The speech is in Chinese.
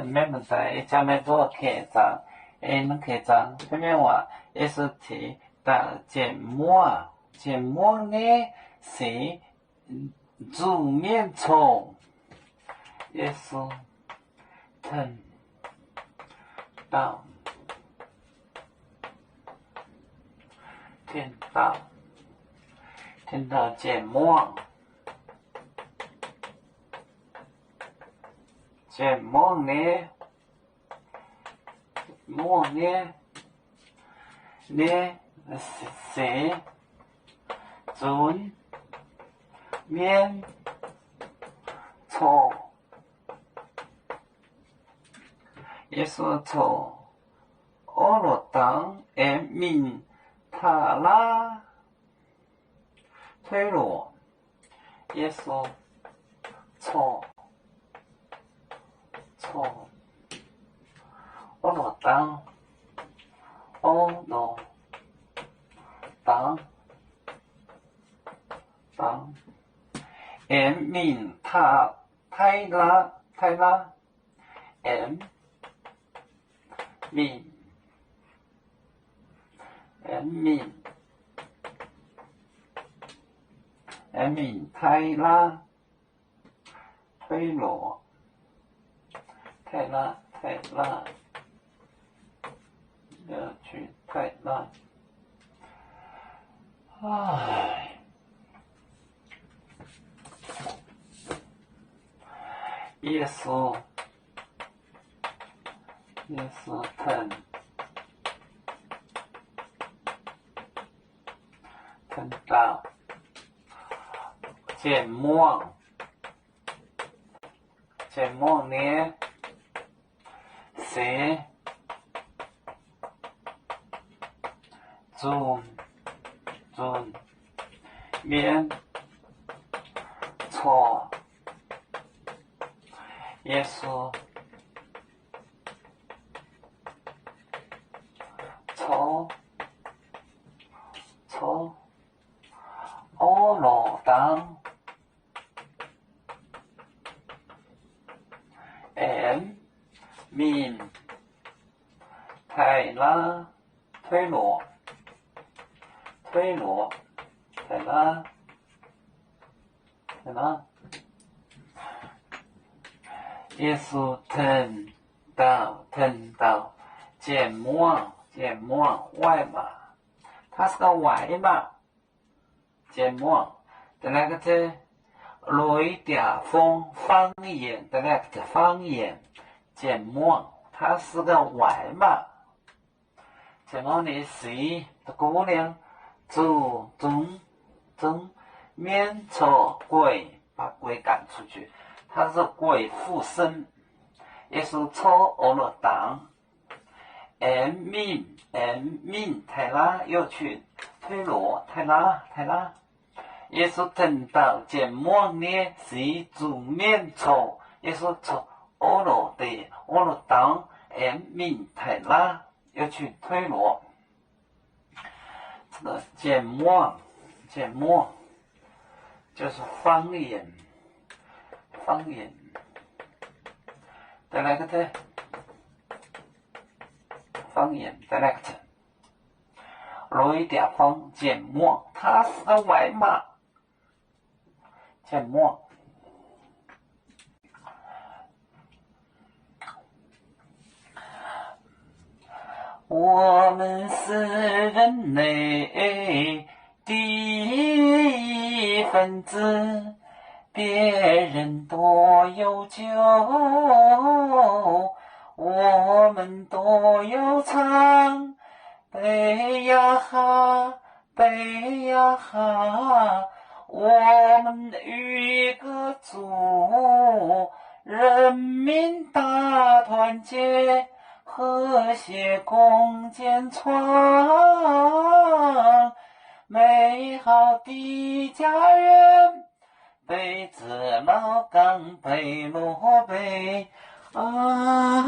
没问题，下面做开张，能开张，下面话也是提到芥末，芥末呢是煮面葱，也是藤到听到芥末。芥末呢？末呢？呢是准面错，也说错。俄罗当人民塔拉推罗，也说错。错，俄罗当，人民泰拉人民泰拉推罗。泰拉，要去泰拉。唉，耶稣疼到芥末呢？是准面错，也是错，俄罗当人民泰拉推罗，泰拉，也是疼到芥末外嘛，它是个外嘛，芥末的那个字，雷点风方言的那个方言，芥末它是个外嘛。芥末呢是的姑娘煮面错鬼，把鬼赶出去，他是鬼附身，也是错俄罗当。人民泰拉又去推罗泰拉，也是等到芥末呢是煮面错，也是错俄罗当人民泰拉又去推罗。这个芥末就是方言的那个字，方言的那个字，雷点风芥末，它是个外码，芥末。我们是人类的一份子，别人多悠久，我们多悠长。背呀哈，我们一个族，人民大团结，和谐共建创美好的家园。北子老岗北落北啊。